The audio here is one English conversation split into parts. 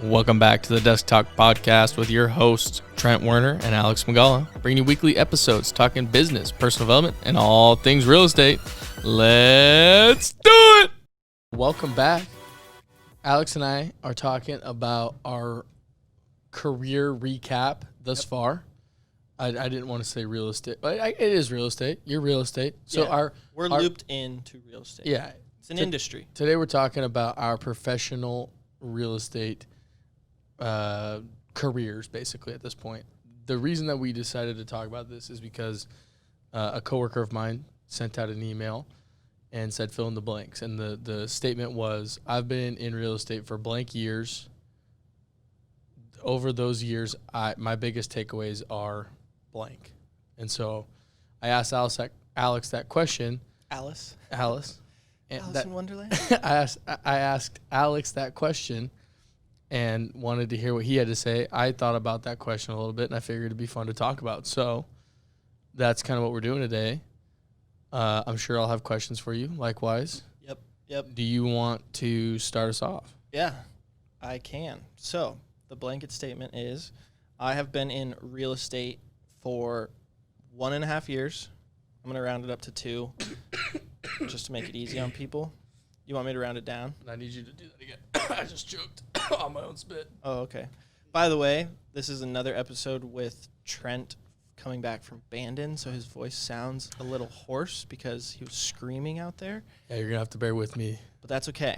Welcome back to the Desk Talk Podcast with your hosts, Trent Werner and Alex Magala, bringing you weekly episodes talking business, personal development, and all things real estate. Let's do it! Welcome back. Alex and I are talking about our career recap thus far. I didn't want to say real estate, but it is real estate. You're real estate. So we're looped into real estate. Yeah. It's an industry. Today we're talking about our professional real estate careers, basically, at this point. The reason that we decided to talk about this is because a coworker of mine sent out an email and said fill in the blanks. And the statement was, I've been in real estate for blank years. Over those years, my biggest takeaways are blank. And so I asked Alex that question. Alice in Wonderland? I asked Alex that question and wanted to hear what he had to say. I thought about that question a little bit, and I figured it'd be fun to talk about. So that's kind of what we're doing today. I'm sure I'll have questions for you, likewise. Yep. Do you want to start us off? Yeah, I can. So the blanket statement is, I have been in real estate for 1.5 years. I'm going to round it up to 2 just to make it easy on people. You want me to round it down? I need you to do that again. I just choked on my own spit. Oh, okay. By the way, this is another episode with Trent coming back from Bandon, so his voice sounds a little hoarse because he was screaming out there. Yeah, you're going to have to bear with me. But that's okay.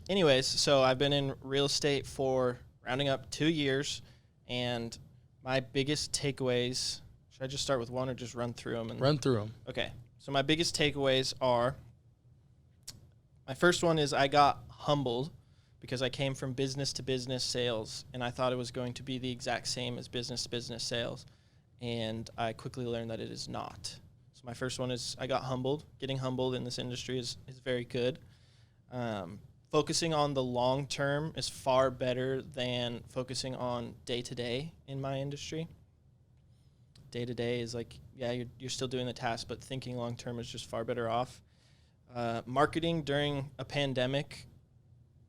Anyways, so I've been in real estate for rounding up 2 years, and my biggest takeaways, should I just start with one or just run through them? Run through them. Okay. So my biggest takeaways are, my first one is I got humbled because I came from business to business sales, and I thought it was going to be the exact same as business to business sales, and I quickly learned that it is not. So my first one is I got humbled. Getting humbled in this industry is very good. Focusing on the long term is far better than focusing on day-to-day in my industry. Day-to-day is like, yeah, you're still doing the task, but thinking long term is just far better off. Marketing during a pandemic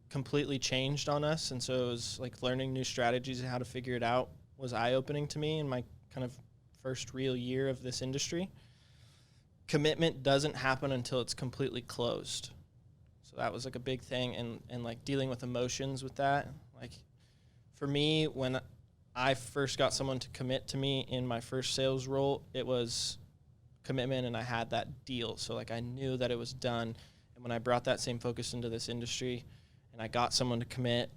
completely changed on us, and so it was like learning new strategies and how to figure it out was eye-opening to me in my kind of first real year of this industry. Commitment doesn't happen until it's completely closed. So that was like a big thing, and like dealing with emotions with that. Like for me, when I first got someone to commit to me in my first sales role, it was commitment, and I had that deal. So like I knew that it was done. And when I brought that same focus into this industry and I got someone to commit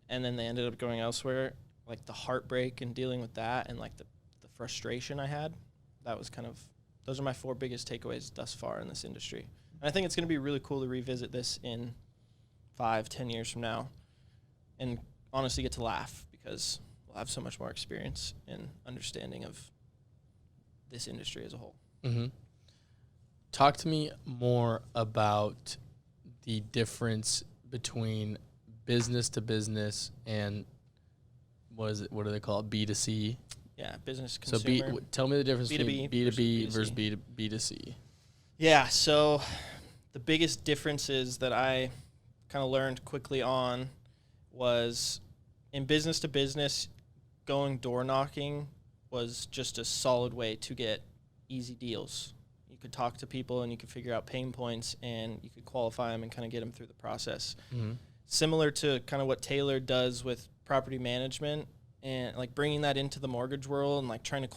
and then they ended up going elsewhere, like the heartbreak and dealing with that and like the frustration I had, that was kind of, those are my 4 biggest takeaways thus far in this industry. And I think it's going to be really cool to revisit this in 5-10 years from now and honestly get to laugh because we'll have so much more experience and understanding of this industry as a whole. Mm-hmm. Talk to me more about the difference between business to business and what do they call it? B2C. Yeah, business consumer. So tell me the difference B2B between B2B versus B2C. Yeah, so the biggest differences that I kind of learned quickly on was in business to business, going door knocking was just a solid way to get easy deals. You could talk to people and you could figure out pain points and you could qualify them and kind of get them through the process. Mm-hmm. Similar to kind of what Taylor does with property management and like bringing that into the mortgage world and like trying to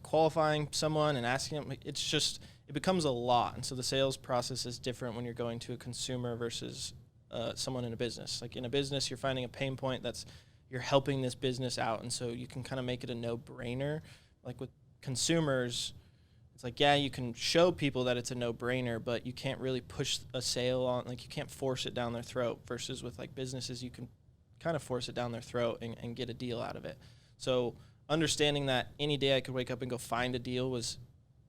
qualifying someone and asking them, it becomes a lot. And so the sales process is different when you're going to a consumer versus someone in a business. Like in a business, you're finding a pain point you're helping this business out. And so you can kind of make it a no-brainer. Like with consumers, it's like, yeah, you can show people that it's a no-brainer, but you can't really push a sale on, like you can't force it down their throat versus with like businesses, you can kind of force it down their throat and get a deal out of it. So understanding that any day I could wake up and go find a deal was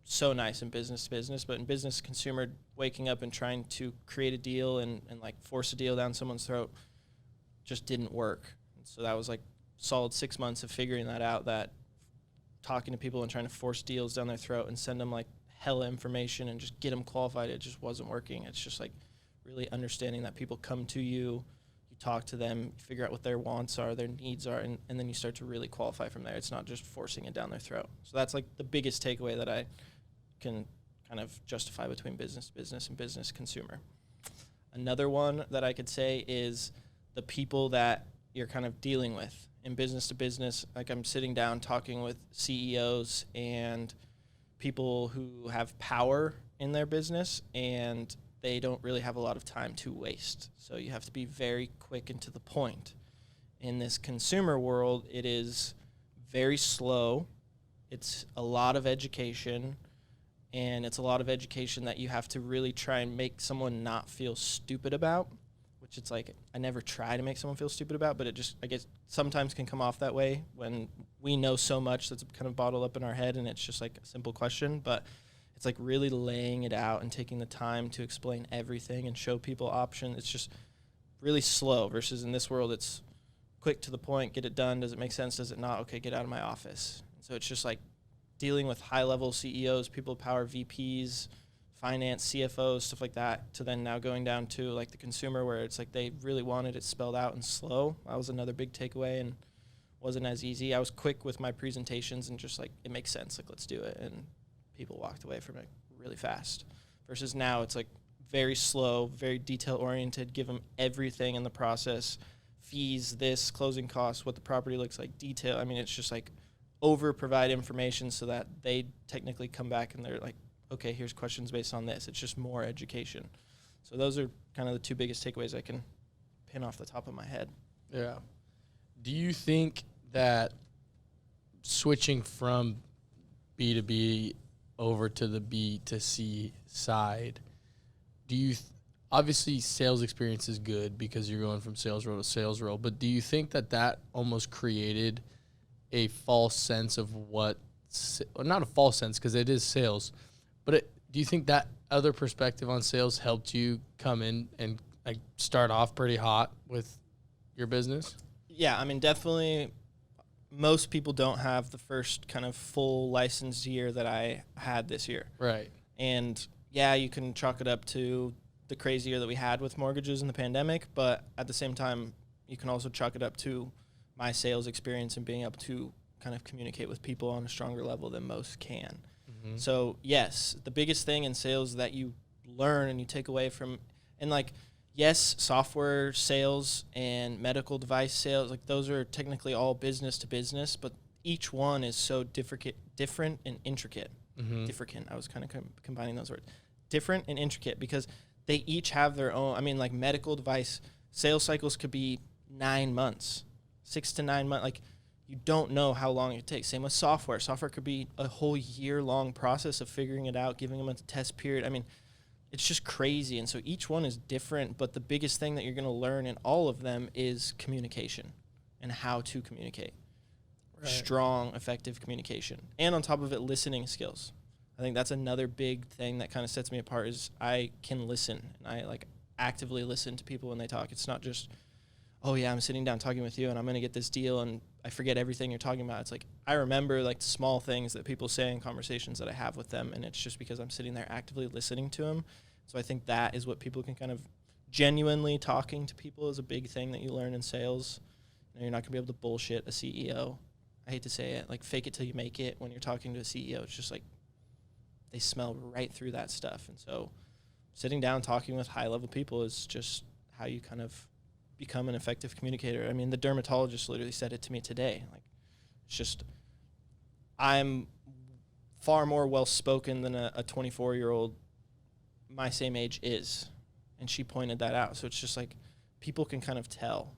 so nice in business to business, but in business consumer, waking up and trying to create a deal and like force a deal down someone's throat just didn't work. And so that was like solid 6 months of figuring that out, that talking to people and trying to force deals down their throat and send them like hella information and just get them qualified, it just wasn't working. It's just like really understanding that people come to you, you you talk to them, you figure out what their wants are, their needs are, and then you start to really qualify from there. It's not just forcing it down their throat. So that's like the biggest takeaway that I can kind of justify between business to business and business consumer. Another one that I could say is the people that you're kind of dealing with in business to business. Like I'm sitting down talking with CEOs and people who have power in their business, and they don't really have a lot of time to waste. So you have to be very quick and to the point. In this consumer world, it is very slow. It's a lot of education, and it's a lot of education that you have to really try and make someone not feel stupid about, which it's like I never try to make someone feel stupid about, but it just, I guess, sometimes can come off that way when we know so much that's kind of bottled up in our head, and it's just like a simple question. But it's like really laying it out and taking the time to explain everything and show people options. It's just really slow versus in this world, it's quick to the point, get it done. Does it make sense? Does it not? Okay, get out of my office. So it's just like dealing with high-level CEOs, people of power, VPs, finance, CFOs, stuff like that, to then now going down to like the consumer where it's like they really wanted it spelled out and slow. That was another big takeaway and wasn't as easy. I was quick with my presentations and just like, it makes sense, like let's do it. And people walked away from it really fast. Versus now it's like very slow, very detail-oriented, give them everything in the process, fees, this, closing costs, what the property looks like, detail. I mean, it's just like over-provide information so that they technically come back and they're like, okay, here's questions based on this. It's just more education. So those are kind of the two biggest takeaways I can pin off the top of my head. Yeah. Do you think that switching from B2B over to the B2C side, obviously sales experience is good because you're going from sales role to sales role, but do you think that almost created a false sense of not a false sense because it is sales, but do you think that other perspective on sales helped you come in and like start off pretty hot with your business? Yeah, I mean, definitely most people don't have the first kind of full licensed year that I had this year. Right. And yeah, you can chalk it up to the crazy year that we had with mortgages in the pandemic, but at the same time, you can also chalk it up to my sales experience and being able to kind of communicate with people on a stronger level than most can. Mm-hmm. So yes, the biggest thing in sales that you learn and you take away from, and like, yes, software sales and medical device sales, like those are technically all business to business, but each one is so different and intricate. Mm-hmm. Different. I was kind of combining those words. Different and intricate because they each have their own. I mean, like medical device sales cycles could be 9 months, 6 to 9 months. Like you don't know how long it takes. Same with software. Software could be a whole year-long process of figuring it out, giving them a test period. I mean, it's just crazy. And so each one is different, but the biggest thing that you're going to learn in all of them is communication and how to communicate. Right. Strong, effective communication. And on top of it, listening skills. I think that's another big thing that kind of sets me apart is I can listen and I like actively listen to people when they talk. It's not just, oh yeah, I'm sitting down talking with you and I'm going to get this deal and I forget everything you're talking about. It's like I remember like the small things that people say in conversations that I have with them, and it's just because I'm sitting there actively listening to them. So I think that is what people can kind of genuinely talking to people is a big thing that you learn in sales. You know, you're not going to be able to bullshit a CEO. I hate to say it, like fake it till you make it when you're talking to a CEO. It's just like they smell right through that stuff. And so sitting down talking with high-level people is just how you kind of become an effective communicator. I mean, the dermatologist literally said it to me today. Like, it's just I'm far more well-spoken than a 24-year-old my same age is. And she pointed that out. So it's just like people can kind of tell.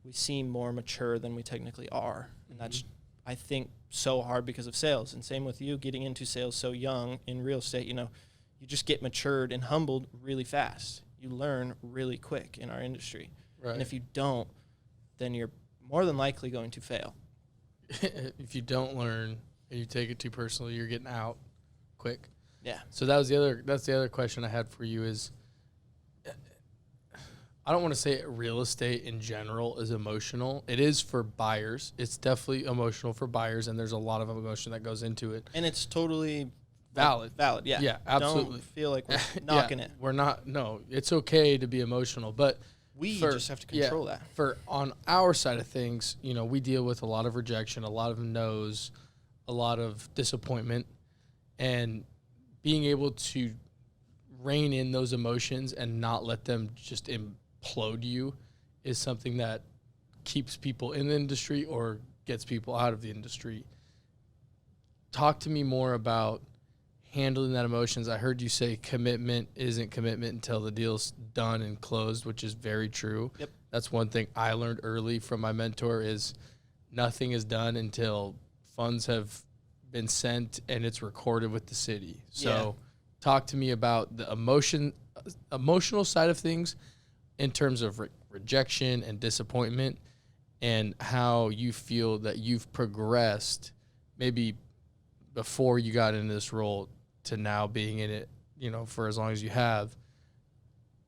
We seem more mature than we technically are. And that's, I think, so hard because of sales. And same with you getting into sales so young in real estate. You know, you just get matured and humbled really fast. You learn really quick in our industry. Right. And if you don't, then you're more than likely going to fail. If you don't learn and you take it too personally, you're getting out quick. Yeah. So that's the other question I had for you is, I don't want to say real estate in general is emotional. It is for buyers. It's definitely emotional for buyers, and there's a lot of emotion that goes into it. And it's totally valid. Valid, yeah. Yeah, absolutely. Don't feel like we're knocking it. We're not. No, it's okay to be emotional. But We just have to control that. For on our side of things, you know, we deal with a lot of rejection, a lot of no's, a lot of disappointment, and being able to rein in those emotions and not let them just implode you is something that keeps people in the industry or gets people out of the industry. Talk to me more about handling that emotions. I heard you say commitment isn't commitment until the deal's done and closed, which is very true. Yep. That's one thing I learned early from my mentor is nothing is done until funds have been sent and it's recorded with the city. So talk to me about the emotional side of things in terms of rejection and disappointment, and how you feel that you've progressed maybe before you got into this role to now being in it, you know, for as long as you have.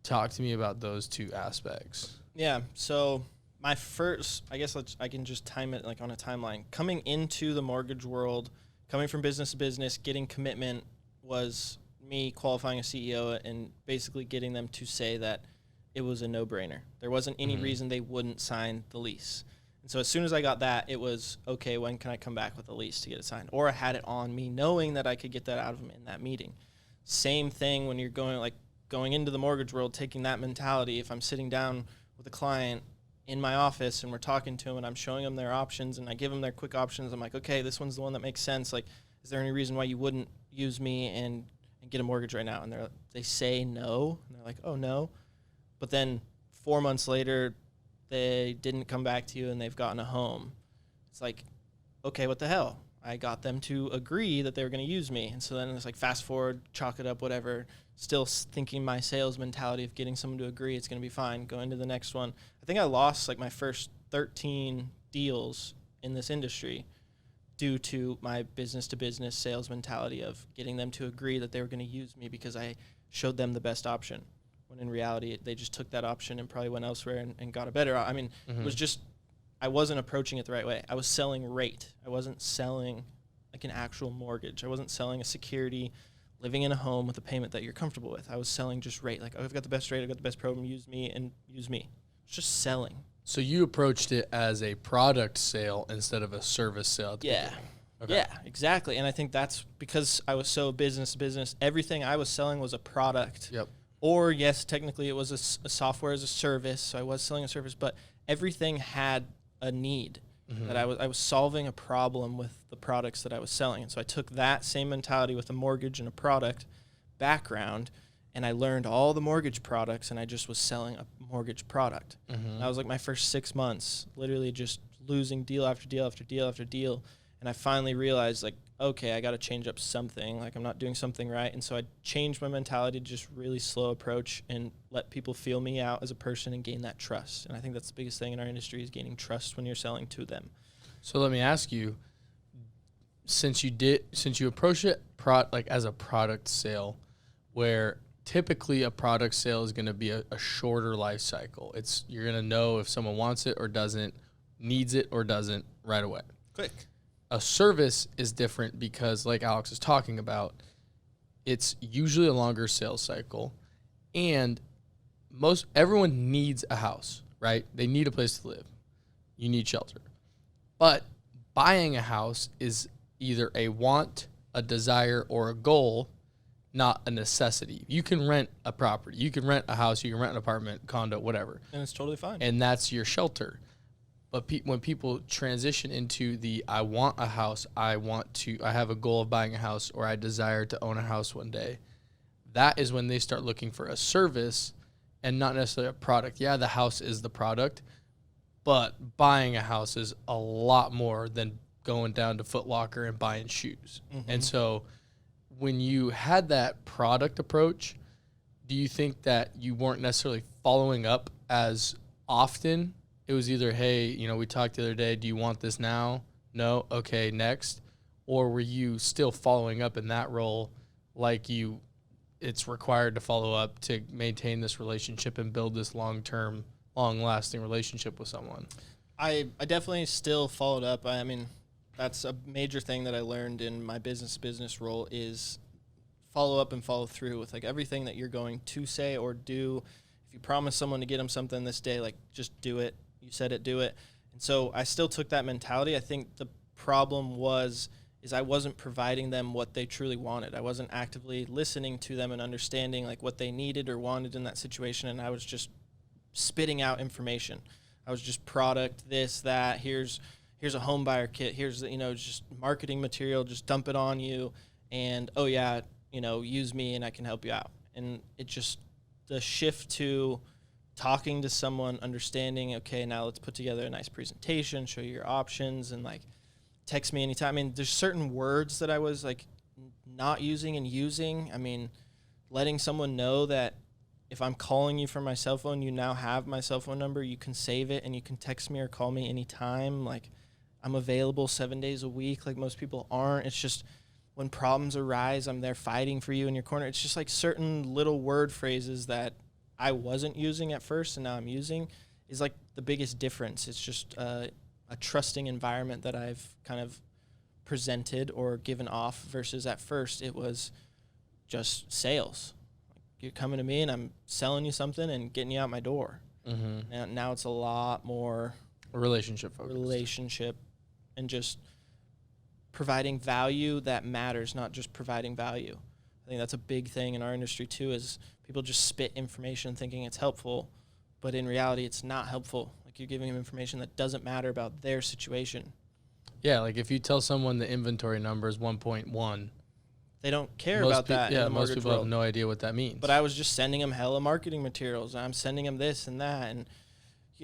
Talk to me about those two aspects. Yeah. So my first, I guess I can just time it like on a timeline. Coming into the mortgage world, coming from business to business, getting commitment was me qualifying a CEO and basically getting them to say that it was a no-brainer. There wasn't any reason they wouldn't sign the lease. And so as soon as I got that, it was, okay, when can I come back with a lease to get it signed? Or I had it on me knowing that I could get that out of them in that meeting. Same thing when you're going into the mortgage world, taking that mentality. If I'm sitting down with a client in my office and we're talking to them and I'm showing them their options and I give them their quick options, I'm like, okay, this one's the one that makes sense. Like, is there any reason why you wouldn't use me and get a mortgage right now? And they say no. And they're like, oh, no. But then 4 months later, they didn't come back to you and they've gotten a home. It's like, okay, what the hell? I got them to agree that they were going to use me. And so then it's like fast forward, chalk it up, whatever, still thinking my sales mentality of getting someone to agree it's going to be fine, go into the next one. I think I lost like my first 13 deals in this industry due to my business-to-business sales mentality of getting them to agree that they were going to use me because I showed them the best option. When in reality, they just took that option and probably went elsewhere and got a better. I mean, it was just, I wasn't approaching it the right way. I was selling rate. I wasn't selling like an actual mortgage. I wasn't selling a security, living in a home with a payment that you're comfortable with. I was selling just rate. Like, oh, I've got the best rate. I've got the best program. Use me and use me. It's just selling. So you approached it as a product sale instead of a service sale. Yeah. Okay. Yeah, exactly. And I think that's because I was so business to business. Everything I was selling was a product. Yep. Or, yes, technically it was a software as a service, so I was selling a service, but everything had a need that I was solving a problem with the products that I was selling. And so I took that same mentality with a mortgage and a product background, and I learned all the mortgage products, and I just was selling a mortgage product. That was like my first 6 months, literally just losing deal after deal after deal after deal. And I finally realized, like, okay, I got to change up something. Like, I'm not doing something right. And so I changed my mentality to just really slow approach and let people feel me out as a person and gain that trust. And I think that's the biggest thing in our industry is gaining trust when you're selling to them. So let me ask you, since you approach it like as a product sale, where typically a product sale is going to be a shorter life cycle. You're going to know if someone wants it or doesn't, needs it or doesn't right away. Quick. A service is different because, like Alex is talking about, it's usually a longer sales cycle, and everyone needs a house, right? They need a place to live. You need shelter. But buying a house is either a want, a desire, or a goal, not a necessity. You can rent a property. You can rent a house. You can rent an apartment, condo, whatever. And it's totally fine. And that's your shelter. But when people transition into I want a house, I have a goal of buying a house, or I desire to own a house one day, that is when they start looking for a service and not necessarily a product. Yeah, the house is the product, but buying a house is a lot more than going down to Foot Locker and buying shoes. And so when you had that product approach, do you think that you weren't necessarily following up as often? It was either, hey, we talked the other day, do you want this now? No? Okay, next. Or were you still following up in that role like it's required to follow up to maintain this relationship and build this long-term, long-lasting relationship with someone? I definitely still followed up. I mean, that's a major thing that I learned in my business role is follow up and follow through with like everything that you're going to say or do. if you promise someone to get them something this day, like just do it. You said it, do it. And so I still took that mentality. I think the problem is I wasn't providing them what they truly wanted. I wasn't actively listening to them and understanding like what they needed or wanted in that situation. And I was just spitting out information. I was just product, this, that, here's a home buyer kit. Here's, just marketing material, just dump it on you. And, oh yeah, use me and I can help you out. And it just, the shift to talking to someone, understanding, okay, now let's put together a nice presentation, show you your options, and like text me anytime. I mean, there's certain words that I was like not using and using. I mean, letting someone know that if I'm calling you from my cell phone, you now have my cell phone number, you can save it and you can text me or call me anytime. Like, I'm available 7 days a week. Like most people aren't. It's just when problems arise, I'm there fighting for you in your corner. It's just like certain little word phrases that I wasn't using at first and now I'm using is like the biggest difference. It's just a trusting environment that I've kind of presented or given off versus at first it was just sales. You're coming to me and I'm selling you something and getting you out my door. Mm-hmm. Now it's a lot more relationship focused. Relationship and just providing value that matters, not just providing value. I think that's a big thing in our industry too, is people just spit information thinking it's helpful, but in reality it's not helpful. Like you're giving them information that doesn't matter about their situation. Yeah, like if you tell someone the inventory number is 1.1, they don't care about that. Yeah, in the most people world. have no idea what that means. But I was just sending them hella marketing materials. I'm sending them this and that, and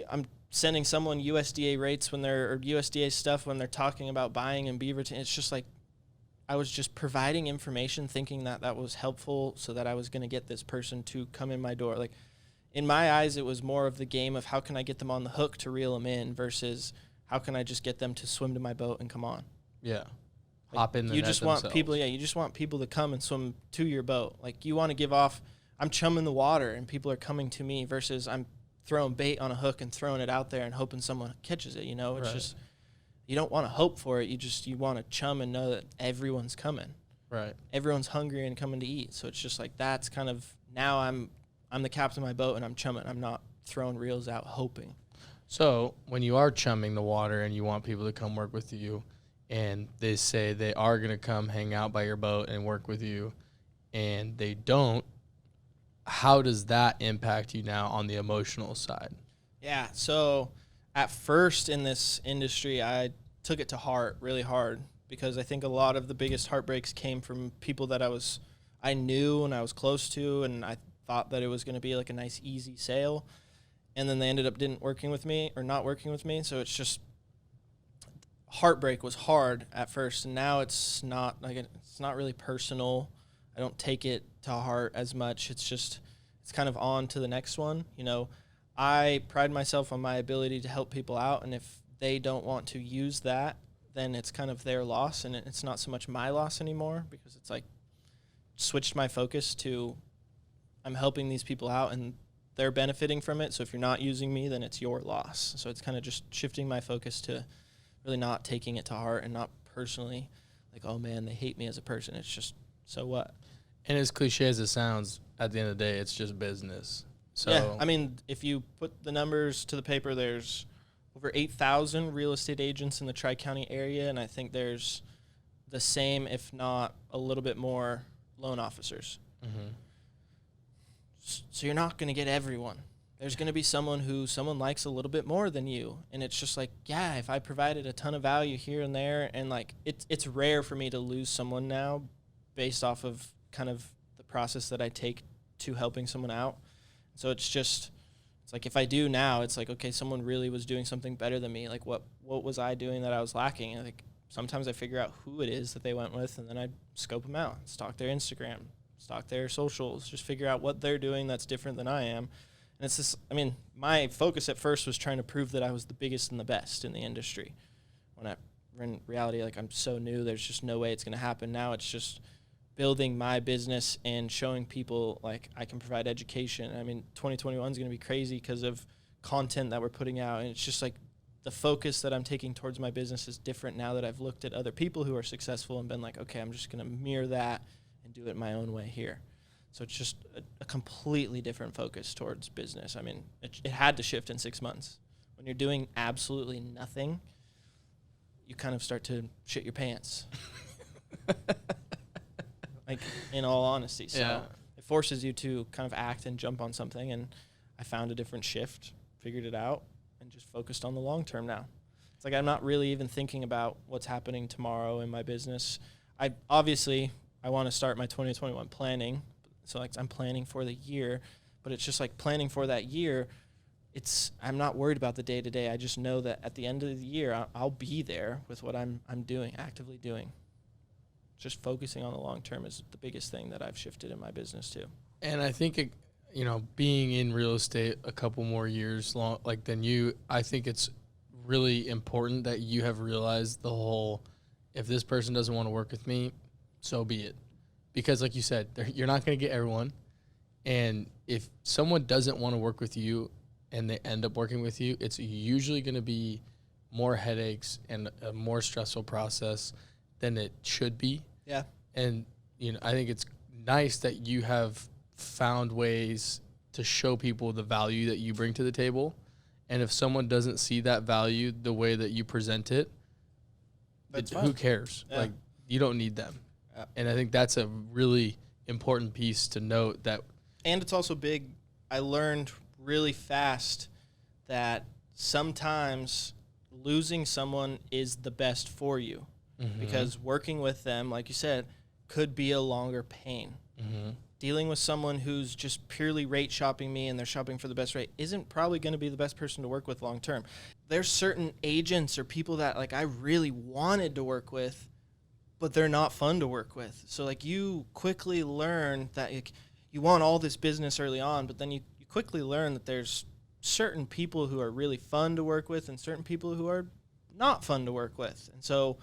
I'm sending someone USDA rates or USDA stuff when they're talking about buying in Beaverton. It's just like I was just providing information thinking that that was helpful so that I was going to get this person to come in my door. Like in my eyes, it was more of the game of how can I get them on the hook to reel them in versus how can I just get them to swim to my boat and come on. Yeah. Like hop in the you net just want themselves. people, you just want people to come and swim to your boat. Like you want to give off, I'm chumming the water and people are coming to me versus I'm throwing bait on a hook and throwing it out there and hoping someone catches it, It's Right. just, you don't want to hope for it. You want to chum and know that everyone's coming. Right. Everyone's hungry and coming to eat. So it's just like, that's kind of, now I'm the captain of my boat and I'm chumming. I'm not throwing reels out hoping. So when you are chumming the water and you want people to come work with you and they say they are going to come hang out by your boat and work with you and they don't, how does that impact you now on the emotional side? Yeah, so at first in this industry, I took it to heart really hard because I think a lot of the biggest heartbreaks came from people that I knew and I was close to, and I thought that it was going to be like a nice, easy sale. And then they ended up not working with me. So it's just heartbreak was hard at first, and now it's not really personal. I don't take it to heart as much. It's kind of on to the next one. I pride myself on my ability to help people out, and if they don't want to use that, then it's kind of their loss, and it's not so much my loss anymore because it's like switched my focus to I'm helping these people out and they're benefiting from it. So if you're not using me, then it's your loss. So it's kind of just shifting my focus to really not taking it to heart and not personally like, oh man, they hate me as a person. It's just, so what? And as cliche as it sounds, at the end of the day, it's just business. So Yeah, I mean, if you put the numbers to the paper, there's over 8,000 real estate agents in the Tri-County area, and I think there's the same, if not a little bit more, loan officers. Mhm. So you're not going to get everyone. There's going to be someone likes a little bit more than you, and it's just like, yeah, if I provided a ton of value here and there, and like it's rare for me to lose someone now based off of kind of the process that I take to helping someone out. So it's like if I do now, it's like, okay, someone really was doing something better than me. Like what was I doing that I was lacking? And like sometimes I figure out who it is that they went with, and then I scope them out, stalk their Instagram, stalk their socials, just figure out what they're doing that's different than I am. And it's this, I mean, my focus at first was trying to prove that I was the biggest and the best in the industry. When in reality, like I'm so new, there's just no way it's going to happen. Now it's just building my business and showing people like I can provide education. I mean, 2021 is going to be crazy because of content that we're putting out. And it's just like the focus that I'm taking towards my business is different now that I've looked at other people who are successful and been like, okay, I'm just going to mirror that and do it my own way here. So it's just a completely different focus towards business. I mean, it had to shift in 6 months. When you're doing absolutely nothing, you kind of start to shit your pants. Like, in all honesty. So it forces you to kind of act and jump on something. And I found a different shift, figured it out, and just focused on the long term now. It's like I'm not really even thinking about what's happening tomorrow in my business. I want to start my 2021 planning. So like I'm planning for the year, but it's just like planning for that year. I'm not worried about the day to day. I just know that at the end of the year, I'll be there with what I'm doing, actively doing. Just focusing on the long term is the biggest thing that I've shifted in my business too. And I think, being in real estate a couple more years long, than you, I think it's really important that you have realized the whole, if this person doesn't want to work with me, so be it. Because like you said, you're not going to get everyone. And if someone doesn't want to work with you and they end up working with you, it's usually going to be more headaches and a more stressful process than it should be. Yeah. And, I think it's nice that you have found ways to show people the value that you bring to the table. And if someone doesn't see that value the way that you present it, who cares? Yeah. Like, you don't need them. Yeah. And I think that's a really important piece to note that. And it's also big. I learned really fast that sometimes losing someone is the best for you, because working with them, like you said, could be a longer pain. Dealing with someone who's just purely rate shopping me and they're shopping for the best rate isn't probably going to be the best person to work with long term. There's certain agents or people that like I really wanted to work with, but they're not fun to work with. So like you quickly learn that you want all this business early on, but then you quickly learn that there's certain people who are really fun to work with and certain people who are not fun to work with. And so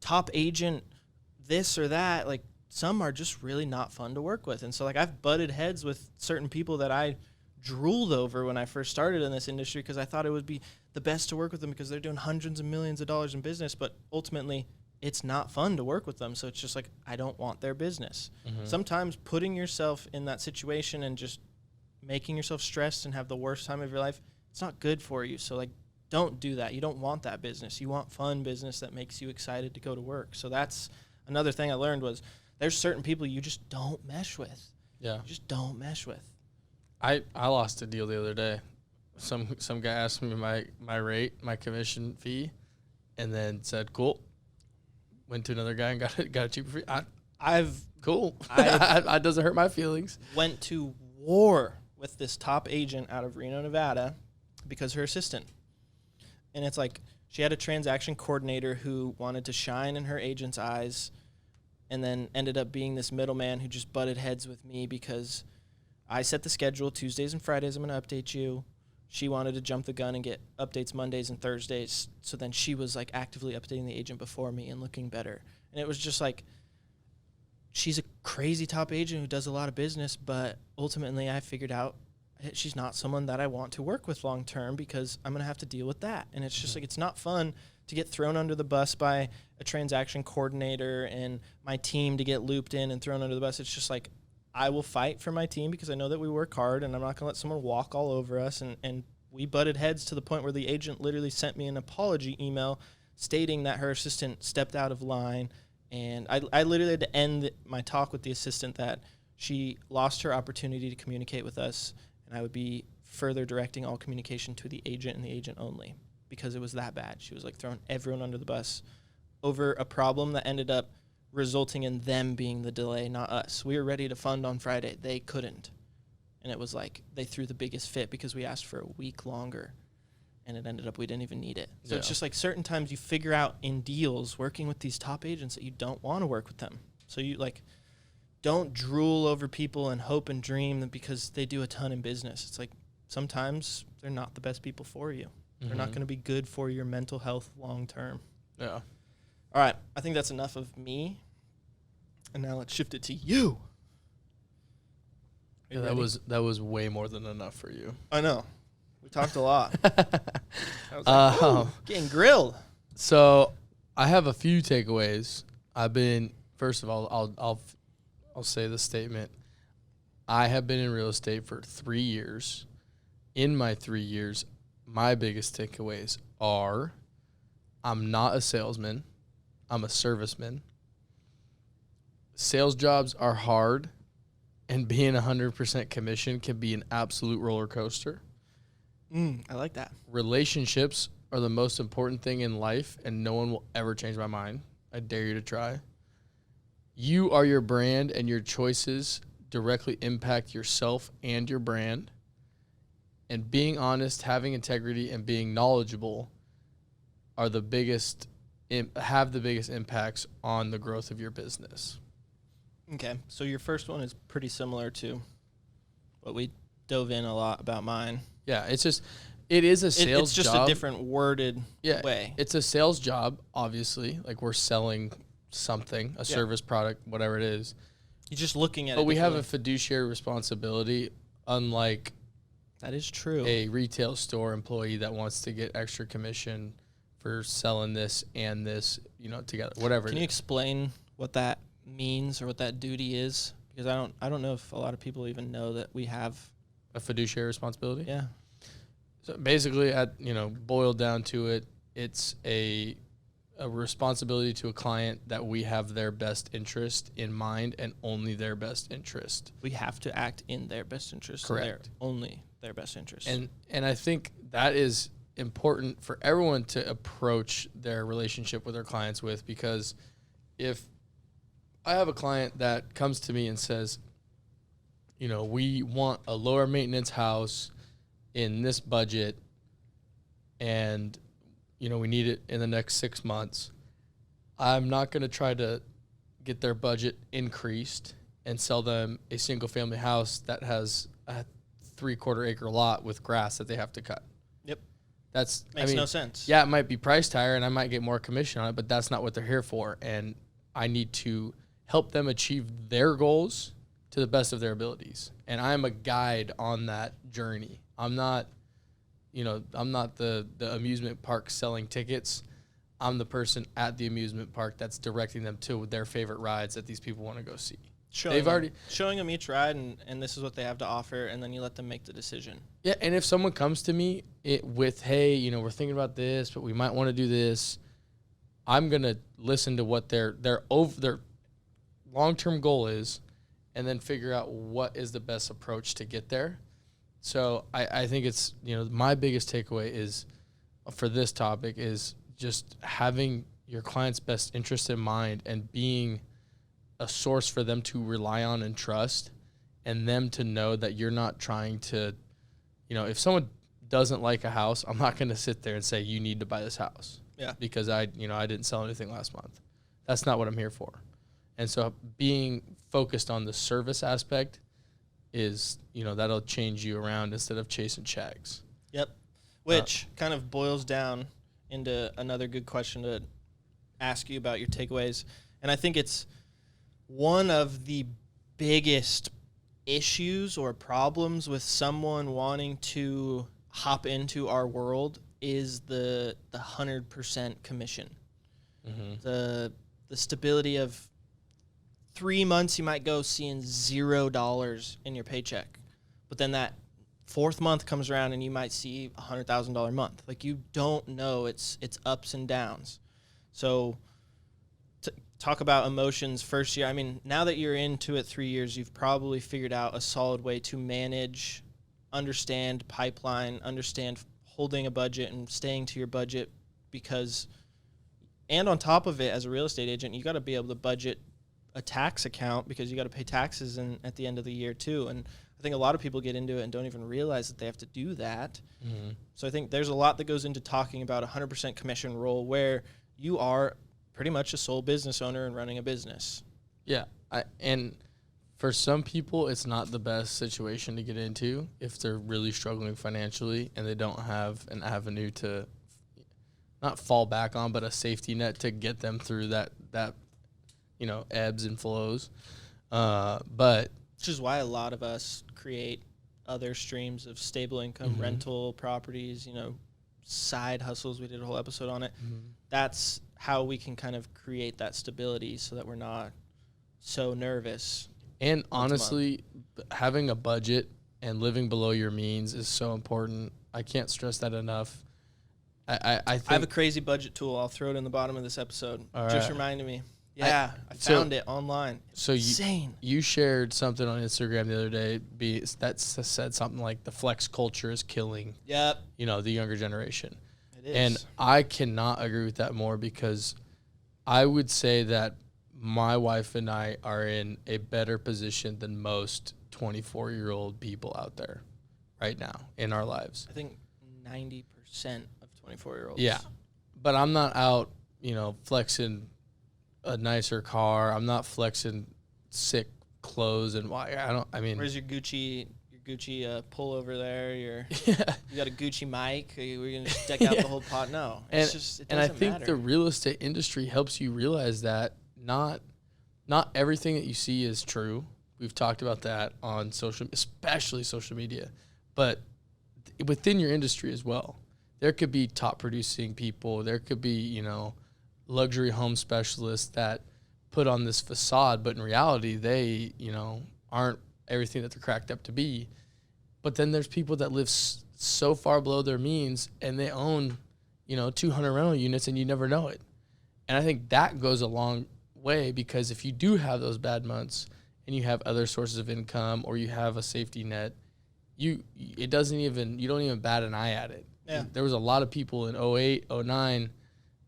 top agent, this or that, like some are just really not fun to work with. And so like I've butted heads with certain people that I drooled over when I first started in this industry because I thought it would be the best to work with them because they're doing hundreds of millions of dollars in business, but ultimately it's not fun to work with them. So it's just like, I don't want their business. Sometimes putting yourself in that situation and just making yourself stressed and have the worst time of your life, it's not good for you. So like, don't do that. You don't want that business. You want fun business that makes you excited to go to work. So that's another thing I learned was there's certain people you just don't mesh with. Yeah. You just don't mesh with. I lost a deal the other day. Some guy asked me my rate, my commission fee, and then said, cool. Went to another guy and got a cheaper fee. Cool. It doesn't hurt my feelings. Went to war with this top agent out of Reno, Nevada, because her assistant. And it's like she had a transaction coordinator who wanted to shine in her agent's eyes and then ended up being this middleman who just butted heads with me because I set the schedule. Tuesdays and Fridays, I'm going to update you. She wanted to jump the gun and get updates Mondays and Thursdays. So then she was like actively updating the agent before me and looking better. And it was just like, she's a crazy top agent who does a lot of business, but ultimately I figured out she's not someone that I want to work with long term because I'm going to have to deal with that. And it's just like, it's not fun to get thrown under the bus by a transaction coordinator and my team to get looped in and thrown under the bus. It's just like, I will fight for my team because I know that we work hard and I'm not going to let someone walk all over us. And we butted heads to the point where the agent literally sent me an apology email stating that her assistant stepped out of line. And I literally had to end my talk with the assistant that she lost her opportunity to communicate with us, and I would be further directing all communication to the agent and the agent only because it was that bad. She was like throwing everyone under the bus over a problem that ended up resulting in them being the delay, not us. We were ready to fund on Friday. They couldn't. And it was like they threw the biggest fit because we asked for a week longer. And it ended up we didn't even need it. So it's just like certain times you figure out in deals working with these top agents that you don't want to work with them. So you like don't drool over people and hope and dream that because they do a ton in business. It's like sometimes they're not the best people for you. They're not going to be good for your mental health long term. Yeah. All right. I think that's enough of me. And now let's shift it to you. Yeah, that was way more than enough for you. I know. We talked a lot. I was like, getting grilled. So I have a few takeaways. First of all, I'll say this statement. I have been in real estate for 3 years. In my 3 years, my biggest takeaways are I'm not a salesman. I'm a serviceman. Sales jobs are hard, and being 100% commission can be an absolute roller coaster. I like that. Relationships are the most important thing in life, and no one will ever change my mind. I dare you to try. You are your brand, and your choices directly impact yourself and your brand. And being honest, having integrity, and being knowledgeable are the biggest, have the biggest impacts on the growth of your business. Okay, so your first one is pretty similar to what we dove in a lot about mine. Yeah, it's just, it is a sales It's just job. a different worded way. It's a sales job, obviously. Like we're selling something, a service, product, whatever it is. You're just looking at it. But we have a fiduciary responsibility, unlike that is true. a retail store employee that wants to get extra commission for selling this and this, together, whatever. Can you explain what that means or what that duty is? Because I don't know if a lot of people even know that we have a fiduciary responsibility. Yeah. So basically, boiled down to it, it's a responsibility to a client that we have their best interest in mind and only their best interest. We have to act in their best interest. Correct. Only their best interest. And I think that is important for everyone to approach their relationship with their clients with, because if I have a client that comes to me and says, we want a lower maintenance house in this budget and, we need it in the next 6 months, I'm not going to try to get their budget increased and sell them a single family house that has a 3/4 acre lot with grass that they have to cut. Yep. That's makes no sense. Yeah, it might be priced higher and I might get more commission on it, but that's not what they're here for. And I need to help them achieve their goals to the best of their abilities. And I'm a guide on that journey. I'm not the amusement park selling tickets. I'm the person at the amusement park that's directing them to their favorite rides that these people want to go see. Showing them each ride and this is what they have to offer, and then you let them make the decision. Yeah, and if someone comes to me with, hey, we're thinking about this, but we might want to do this, I'm going to listen to what their long-term goal is and then figure out what is the best approach to get there. So I think it's, my biggest takeaway is for this topic is just having your client's best interest in mind and being a source for them to rely on and trust, and them to know that you're not trying to, if someone doesn't like a house, I'm not going to sit there and say, you need to buy this house. Yeah. Because I didn't sell anything last month. That's not what I'm here for. And so being focused on the service aspect is, that'll change you around instead of chasing checks. Yep. Which kind of boils down into another good question to ask you about your takeaways. And I think it's one of the biggest issues or problems with someone wanting to hop into our world is the 100% commission. Mm-hmm. The stability of 3 months you might go seeing $0 in your paycheck, but then that 4th month comes around and you might see $100,000 month. Like, you don't know, it's ups and downs. So talk about emotions first year. I mean, now that you're into it 3 years, you've probably figured out a solid way to manage, understand pipeline, understand holding a budget and staying to your budget, and on top of it, as a real estate agent, you got to be able to budget a tax account because you got to pay taxes at the end of the year too. And I think a lot of people get into it and don't even realize that they have to do that. Mm-hmm. So I think there's a lot that goes into talking about 100% commission role where you are pretty much a sole business owner and running a business. Yeah. And for some people, it's not the best situation to get into if they're really struggling financially and they don't have an avenue to not fall back on, but a safety net to get them through that ebbs and flows. But which is why a lot of us create other streams of stable income, mm-hmm. rental properties, side hustles. We did a whole episode on it. Mm-hmm. That's how we can kind of create that stability so that we're not so nervous. And month. honestly, having a budget and living below your means is so important. I can't stress that enough. I think I have a crazy budget tool. I'll throw it in the bottom of this episode. All Just right. reminded me. Yeah, I so- found it online. so Insane. you shared something on Instagram the other day that said something like the flex culture is killing, Yep, the younger generation. it is. And I cannot agree with that more, because I would say that my wife and I are in a better position than most 24-year-old people out there right now in our lives. I think 90% of 24-year-olds. Yeah. But I'm not out, flexing a nicer car. I'm not flexing sick clothes and why. Where's your Gucci pullover there? You got a Gucci mic? We're gonna just deck out the whole pot? No, it's just it and I doesn't think matter. the real estate industry helps you realize that not everything that you see is true. We've talked about that on especially social media, but within your industry as well. There could be top producing people. There could be, luxury home specialists that put on this facade, but in reality, they, aren't everything that they're cracked up to be. But then there's people that live so far below their means, and they own, 200 rental units, and you never know it. And I think that goes a long way, because if you do have those bad months and you have other sources of income, or you have a safety net, you don't even bat an eye at it. Yeah. There was a lot of people in 08, 09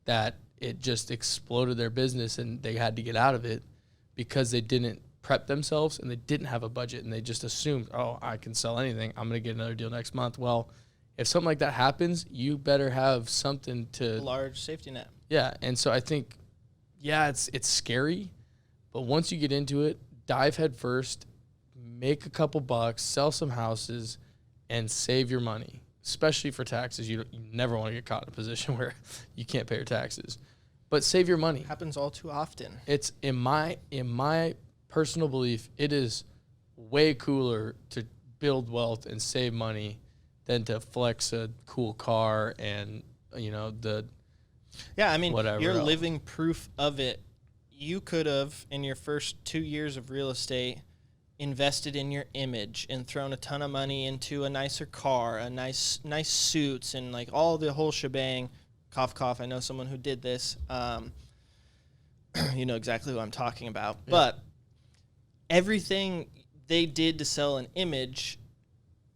that it just exploded their business, and they had to get out of it because they didn't prep themselves and they didn't have a budget, and they just assumed, oh, I can sell anything. I'm going to get another deal next month. Well, if something like that happens, you better have something A to. large safety net. Yeah. And so I think, it's scary, but once you get into it, dive head first, make a couple bucks, sell some houses, and save your money, especially for taxes. You never want to get caught in a position where you can't pay your taxes, but save your money. Happens all too often. It's in my personal belief, it is way cooler to build wealth and save money than to flex a cool car and Yeah, I mean, whatever you're else. living proof of it. You could have, in your first 2 years of real estate, invested in your image and thrown a ton of money into a nicer car, a nice suits, and like all the whole shebang. Cough, cough. I know someone who did this. You know exactly what I'm talking about. Yeah. But everything they did to sell an image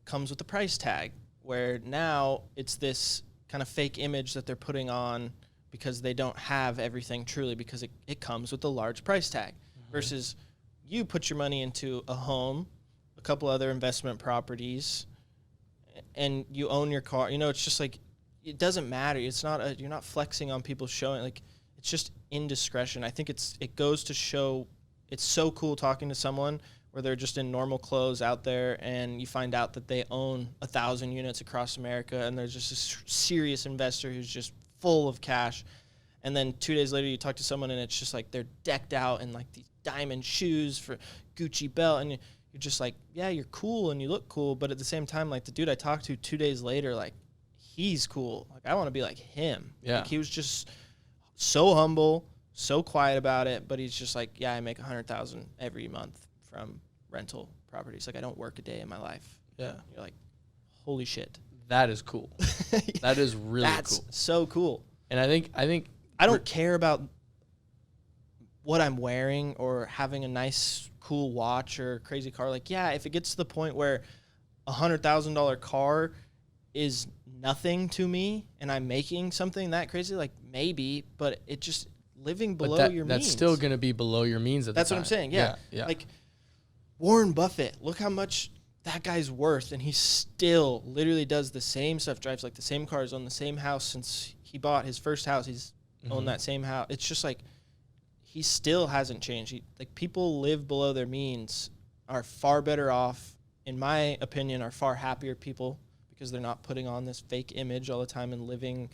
comes with a price tag, where now it's this kind of fake image that they're putting on because they don't have everything truly, because it comes with a large price tag. Versus you put your money into a home, a couple other investment properties, and you own your car. It's just like, it doesn't matter. It's not you're not flexing on people showing, like, it's just indiscretion. I think it goes to show it's so cool talking to someone where they're just in normal clothes out there, and you find out that they own 1,000 units across America, and there's just this serious investor who's just full of cash. And then 2 days later, you talk to someone, and it's just like they're decked out in like these diamond shoes for Gucci belt, and you're just like, yeah, you're cool and you look cool, but at the same time, like, the dude I talked to 2 days later, like, he's cool. Like, I want to be like him. Yeah. Like, he was just so humble, so quiet about it, but he's just like, yeah, I make $100,000 every month from rental properties. Like, I don't work a day in my life. Yeah. You're like, holy shit. That is cool. That is really That's cool. so cool. And I think I don't care about what I'm wearing or having a nice, cool watch or crazy car. Like, yeah, if it gets to the point where $100,000 car is nothing to me and I'm making something that crazy, like, maybe, but it just living below your means. That's still going to be below your means at the That's time. what I'm saying. Yeah. Like, Warren Buffett, look how much that guy's worth, and he still literally does the same stuff, drives like the same cars, on the same house since he bought his first house. He's owned that same house. It's just like, he still hasn't changed. Like, people live below their means are far better off, in my opinion, are far happier people, because they're not putting on this fake image all the time and living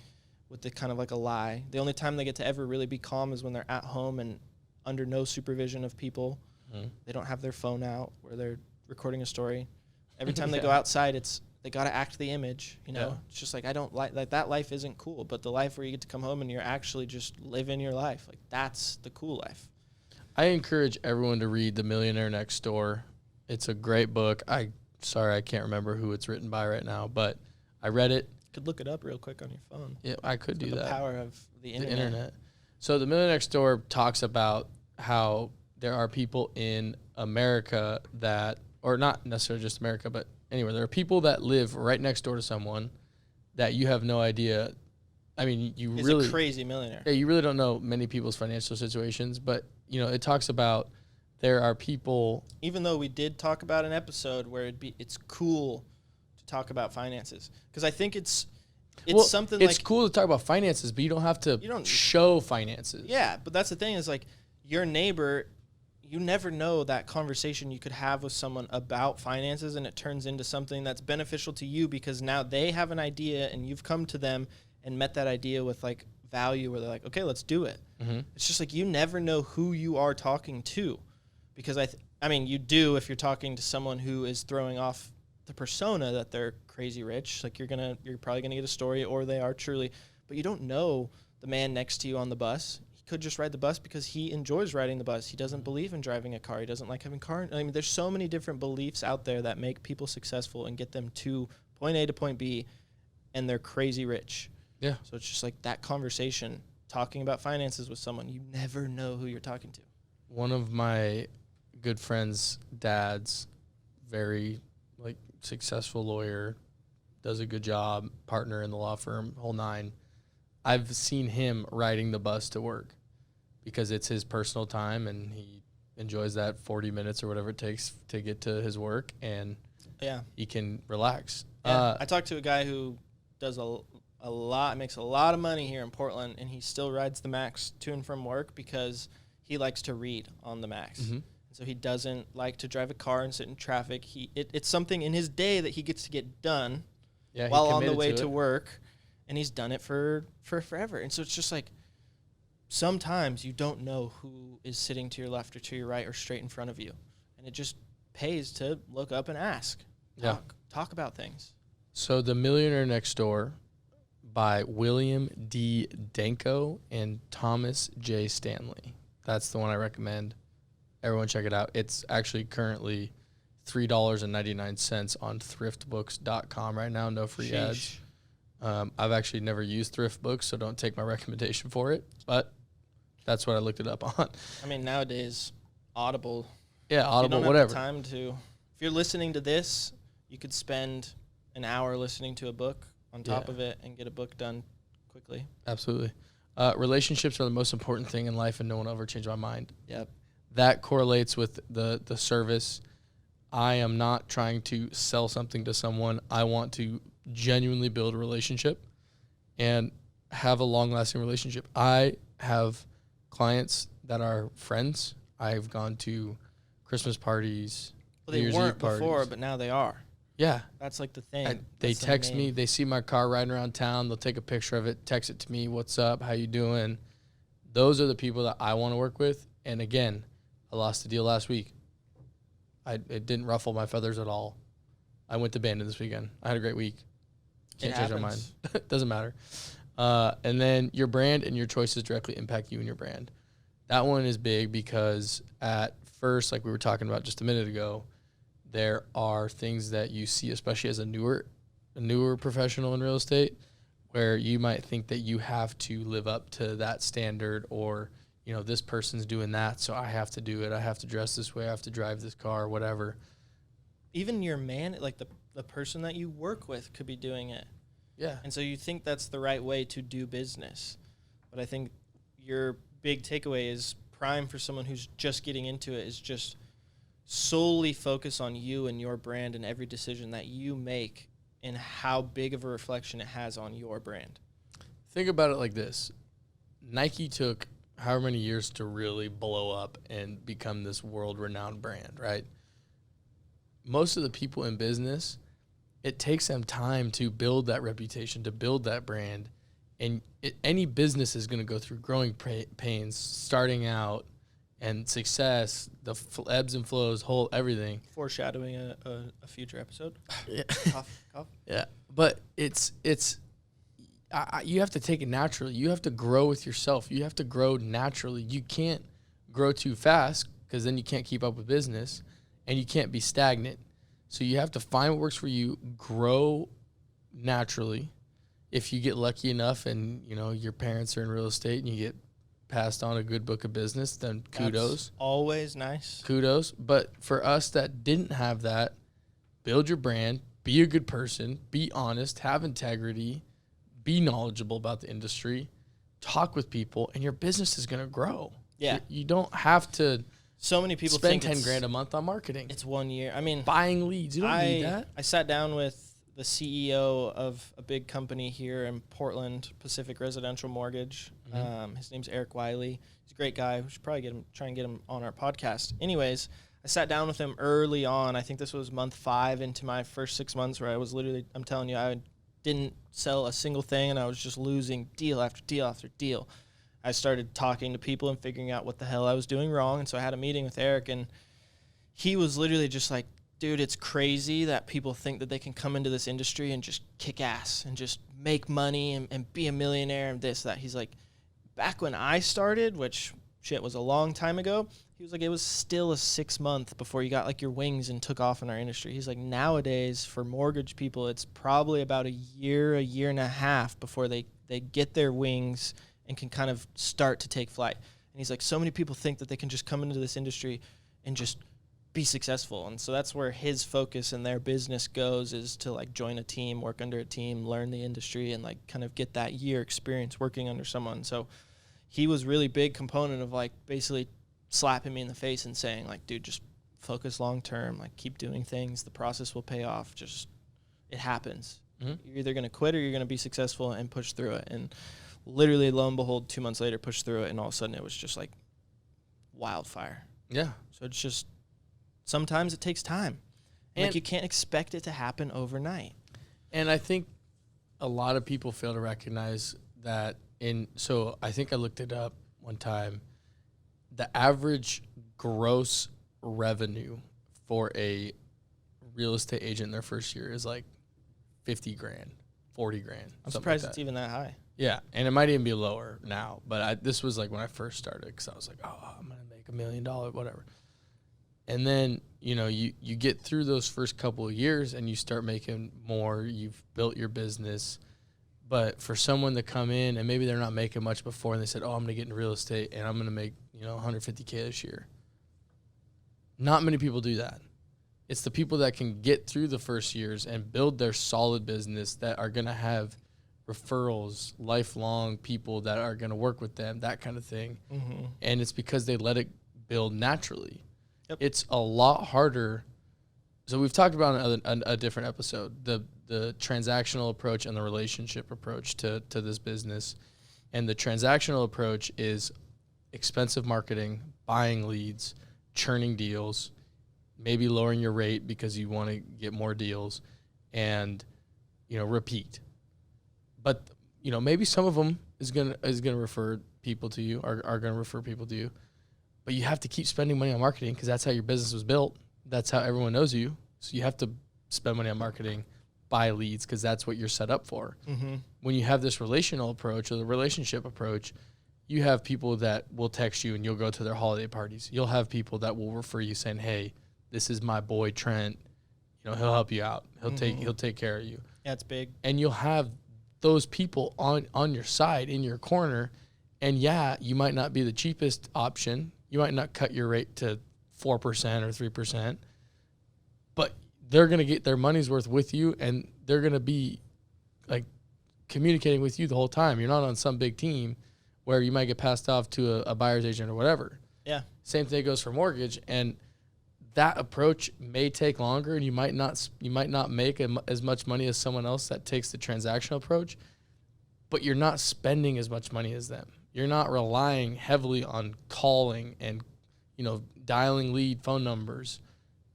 with the kind of like a lie. The only time they get to ever really be calm is when they're at home and under no supervision of people. They don't have their phone out where they're recording a story. Every time they go outside, they got to act the image, Yeah. It's just like, I don't like that life isn't cool, but the life where you get to come home and you're actually just living your life, like, that's the cool life. I encourage everyone to read The Millionaire Next Door. It's a great book. Sorry, I can't remember who it's written by right now, but I read it. Could look it up real quick on your phone. Yeah, I could do The that. power of the internet. The internet. So The Millionaire Next Door talks about how there are people in America that, or not necessarily just America, but anywhere, there are people that live right next door to someone that you have no idea. I mean, you He's really a crazy millionaire. Yeah, you really don't know many people's financial situations, but it talks about there are people. Even though we did talk about an episode where it's cool to talk about finances, because I think it's something it's like cool to talk about finances, but you don't have to show finances. Yeah, but that's the thing is like your neighbor, you never know that conversation you could have with someone about finances, and it turns into something that's beneficial to you because now they have an idea and you've come to them and met that idea with like value where they're like, okay, let's do it. Mm-hmm. It's just like you never know who you are talking to, because I mean you do if you're talking to someone who is throwing off the persona that they're crazy rich. Like you're probably gonna get a story, or they are truly, but you don't know the man next to you on the bus. He could just ride the bus because he enjoys riding the bus. He doesn't believe in driving a car. He doesn't like having car. I mean, there's so many different beliefs out there that make people successful and get them to point A to point B, and they're crazy rich. Yeah. So it's just like that conversation, talking about finances with someone, you never know who you're talking to. One of my good friend's dads, very successful lawyer, does a good job, partner in the law firm, whole nine. I've seen him riding the bus to work because it's his personal time and he enjoys that 40 minutes or whatever it takes to get to his work, and he can relax. Yeah. I talked to a guy who does a lot, makes a lot of money here in Portland, and he still rides the Max to and from work because he likes to read on the Max. Mm-hmm. So he doesn't like to drive a car and sit in traffic. It's something in his day that he gets to get done while on the way to work, and he's done it for forever. And so it's just like sometimes you don't know who is sitting to your left or to your right or straight in front of you, and it just pays to look up and ask. Talk about things. So The Millionaire Next Door by William D. Danko and Thomas J. Stanley. That's the one I recommend. Everyone check it out. It's actually currently $3.99 on thriftbooks.com right now. No free ads. I've actually never used ThriftBooks, so don't take my recommendation for it. But that's what I looked it up on. I mean, nowadays, Audible. Yeah, Audible, you don't whatever. Have the time to. If you're listening to this, you could spend an hour listening to a book on top of it and get a book done quickly. Absolutely. Relationships are the most important thing in life, and no one will ever change my mind. Yep. That correlates with the service. I am not trying to sell something to someone. I want to genuinely build a relationship and have a long-lasting relationship. I have clients that are friends. I've gone to Christmas parties. Well, they weren't before, but now they are. Yeah. That's like the thing. They text me. They see my car riding around town. They'll take a picture of it, text it to me. What's up? How you doing? Those are the people that I want to work with. And again, I lost a deal last week. It didn't ruffle my feathers at all. I went to Bandon this weekend. I had a great week. Can't change my mind. Doesn't matter. And then your brand and your choices directly impact you and your brand. That one is big because at first, like we were talking about just a minute ago, there are things that you see, especially as a newer professional in real estate, where you might think that you have to live up to that standard, or this person's doing that, so I have to do it. I have to dress this way. I have to drive this car, whatever. Even your like the person that you work with could be doing it. Yeah. And so you think that's the right way to do business. But I think your big takeaway is prime for someone who's just getting into it is just solely focus on you and your brand and every decision that you make and how big of a reflection it has on your brand. Think about it like this. Nike took however many years to really blow up and become this world-renowned brand, right? Most of the people in business, it takes them time to build that reputation, to build that brand. And any business is going to go through growing pains, starting out, and success, the ebbs and flows, everything. Foreshadowing a future episode. Yeah. Cough. Yeah. But you have to take it naturally. You have to grow with yourself. You have to grow naturally. You can't grow too fast because then you can't keep up with business and you can't be stagnant. So you have to find what works for you, grow naturally. If you get lucky enough and, you know, your parents are in real estate and you get passed on a good book of business, then kudos. That's always nice. Kudos. But for us that didn't have that, build your brand, be a good person, be honest, have integrity, be knowledgeable about the industry, talk with people, and your business is going to grow. Yeah. You don't have to So many people spend think 10 grand a month on marketing. it's 1 year. I mean, Buying leads. You don't need that. I sat down with the CEO of a big company here in Portland, Pacific Residential Mortgage. His name's Eric Wiley. He's a great guy. We should probably try and get him on our podcast. Anyways, I sat down with him early on. I think this was month 5 into my first 6 months where I was literally, I'm telling you, I didn't sell a single thing and I was just losing deal after deal after deal. I started talking to people and figuring out what the hell I was doing wrong. And so I had a meeting with Eric and he was literally just like, dude, it's crazy that people think that they can come into this industry and just kick ass and just make money and be a millionaire and this, that. He's like, back when I started, which shit was a long time ago, he was like, it was still a 6 month before you got like your wings and took off in our industry. He's like, nowadays for mortgage people, it's probably about a year and a half before they get their wings and can kind of start to take flight. And he's like, so many people think that they can just come into this industry and just be successful. And so that's where his focus and their business goes, is to like join a team, work under a team, learn the industry, and like kind of get that year experience working under someone. So he was really big component of like basically slapping me in the face and saying like, dude, just focus long term, like keep doing things, the process will pay off, just it happens. You're either going to quit or you're going to be successful and push through it. And literally, lo and behold, 2 months later, pushed through it, and all of a sudden it was just like wildfire. Yeah. So it's just, sometimes it takes time. And like you can't expect it to happen overnight. And I think a lot of people fail to recognize that so I think I looked it up one time. The average gross revenue for a real estate agent in their first year is like 50 grand, 40 grand. I'm surprised it's even that high. Yeah, and it might even be lower now, but this was like when I first started, because I was like, oh, I'm going to make $1 million, whatever. And then, you know, you get through those first couple of years and you start making more, you've built your business. But for someone to come in and maybe they're not making much before and they said, oh, I'm going to get into real estate and I'm going to make, you know, $150K this year. Not many people do that. It's the people that can get through the first years and build their solid business that are going to have referrals, lifelong people that are going to work with them, that kind of thing. Mm-hmm. And it's because they let it build naturally. Yep. It's a lot harder. So we've talked about a different episode, the transactional approach and the relationship approach to this business. And the transactional approach is expensive marketing, buying leads, churning deals, maybe lowering your rate because you want to get more deals, and, you know, repeat. But, you know, maybe some of them is gonna refer people to you, are gonna refer people to you. But you have to keep spending money on marketing because that's how your business was built. That's how everyone knows you. So you have to spend money on marketing, buy leads, because that's what you're set up for. Mm-hmm. When you have this relational approach or the relationship approach, you have people that will text you and you'll go to their holiday parties. You'll have people that will refer you saying, hey, this is my boy Trent. You know, he'll help you out. He'll take care of you. Yeah, it's big. And you'll have those people on your side, in your corner. And yeah, you might not be the cheapest option. You might not cut your rate to 4% or 3%, but they're going to get their money's worth with you, and they're going to be like communicating with you the whole time. You're not on some big team where you might get passed off to a buyer's agent or whatever. Yeah. Same thing goes for mortgage, and that approach may take longer, and you might not make as much money as someone else that takes the transactional approach, but you're not spending as much money as them. You're not relying heavily on calling and, you know, dialing lead phone numbers.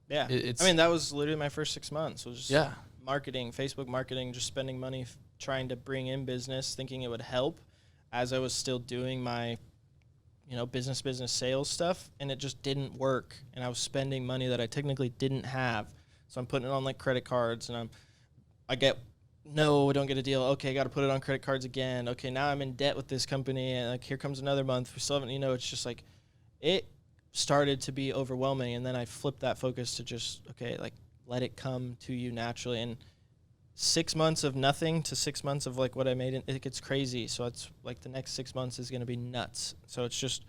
Yeah. I mean, that was literally my first 6 months. Was just marketing, Facebook marketing, just spending money trying to bring in business, thinking it would help as I was still doing my, you know, business sales stuff, and it just didn't work. And I was spending money that I technically didn't have. So I'm putting it on like credit cards, and no, we don't get a deal. Okay, got to put it on credit cards again. Okay, now I'm in debt with this company, and like here comes another month. We still haven't, you know, it's just like it started to be overwhelming. And then I flipped that focus to just, okay, like let it come to you naturally. And 6 months of nothing to 6 months of like what I made, it gets crazy. So it's like the next 6 months is going to be nuts. So it's just,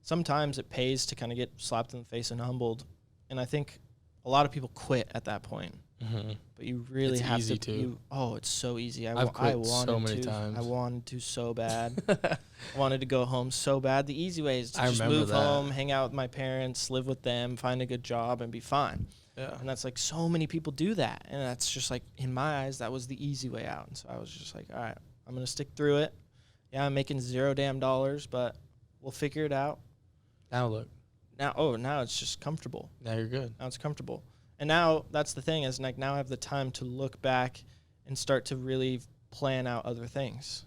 sometimes it pays to kind of get slapped in the face and humbled. And I think a lot of people quit at that point. Mm-hmm. But you really have easy to. too. It's so easy. I've quit wanted so many to. times. I wanted to so bad. I wanted to go home so bad. The easy way is to I just remember move that. home, hang out with my parents, live with them, find a good job, and be fine. Yeah. And that's like so many people do that. And that's just like, in my eyes, that was the easy way out. And so I was just like, all right, I'm going to stick through it. Yeah, I'm making $0, but we'll figure it out. Now look. Now it's just comfortable. Now you're good. Now it's comfortable. And now that's the thing, is like now I have the time to look back and start to really plan out other things.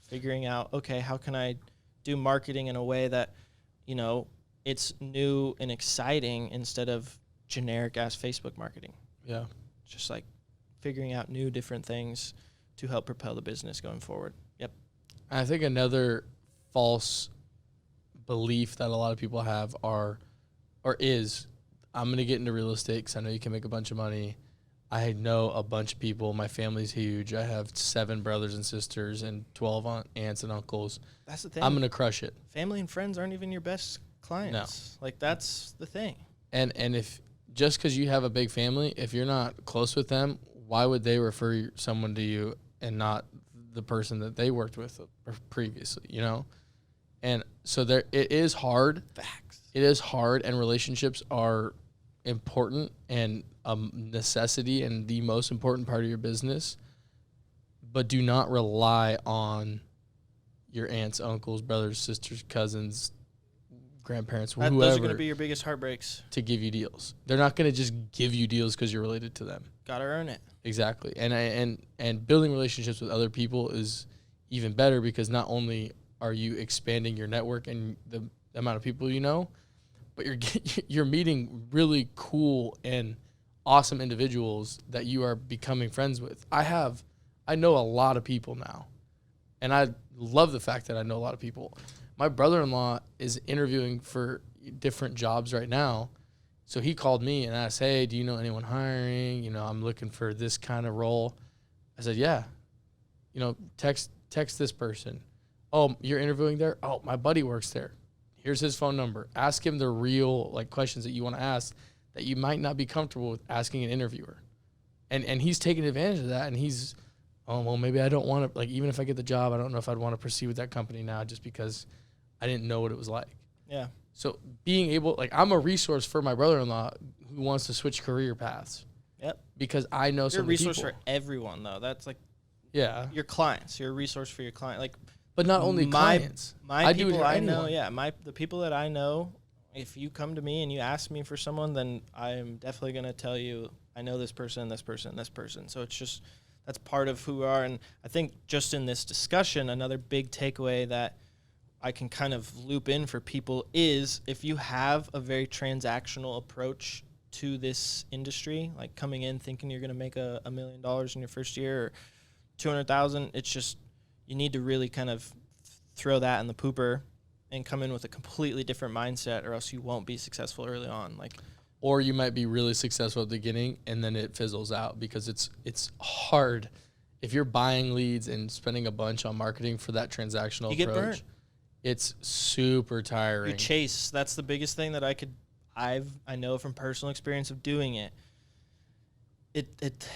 Figuring out, okay, how can I do marketing in a way that, you know, it's new and exciting instead of generic ass Facebook marketing. Yeah. Just like figuring out new different things to help propel the business going forward. Yep. I think another false belief that a lot of people have is I'm going to get into real estate because I know you can make a bunch of money. I know a bunch of people. My family's huge. I have 7 brothers and sisters and 12 aunts and uncles. That's the thing. I'm going to crush it. Family and friends aren't even your best clients. No. Like that's the thing. And if just because you have a big family, if you're not close with them, why would they refer someone to you and not the person that they worked with previously, you know? And so it is hard. Facts. It is hard, and relationships are important and a necessity and the most important part of your business. But do not rely on your aunts, uncles, brothers, sisters, cousins, grandparents, whoever. Those are going to be your biggest heartbreaks. To give you deals. They're not going to just give you deals because you're related to them. Got to earn it. Exactly. And building relationships with other people is even better because not only are you expanding your network and the amount of people you know, but you're meeting really cool and awesome individuals that you are becoming friends with. I know a lot of people now, and I love the fact that I know a lot of people. My brother-in-law is interviewing for different jobs right now, so he called me and asked, hey, do you know anyone hiring? You know, I'm looking for this kind of role. I said, yeah. You know, text this person. Oh, you're interviewing there? Oh, my buddy works there. Here's his phone number. Ask him the real questions that you want to ask that you might not be comfortable with asking an interviewer. And he's taking advantage of that, and he's, oh, well, maybe I don't want to, even if I get the job, I don't know if I'd want to proceed with that company now just because I didn't know what it was like. Yeah. So being able, I'm a resource for my brother-in-law who wants to switch career paths. Yep. Because I know some people. You're a resource for everyone, though. That's yeah. Your clients. You're a resource for your client. But not only clients. My people I know, the people that I know, if you come to me and you ask me for someone, then I am definitely going to tell you, I know this person, this person, this person. So it's just, that's part of who we are. And I think just in this discussion, another big takeaway that I can kind of loop in for people is if you have a very transactional approach to this industry, like coming in thinking you're going to make $1 million in your first year or 200,000, it's just, you need to really kind of throw that in the pooper and come in with a completely different mindset, or else you won't be successful early on. Or you might be really successful at the beginning and then it fizzles out because it's hard. If you're buying leads and spending a bunch on marketing for that transactional approach, get burnt. It's super tiring. You chase. That's the biggest thing that I know from personal experience of doing it. It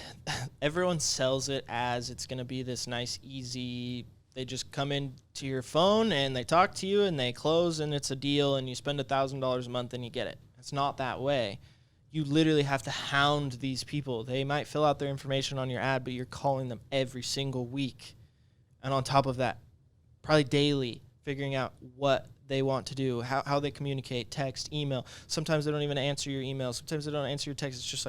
everyone sells it as it's going to be this nice, easy, they just come in to your phone and they talk to you and they close and it's a deal and you spend $1,000 a month and you get it. It's not that way. You literally have to hound these people. They might fill out their information on your ad, but you're calling them every single week. And on top of that, probably daily, figuring out what they want to do, how they communicate, text, email. Sometimes they don't even answer your emails. Sometimes they don't answer your text. It's just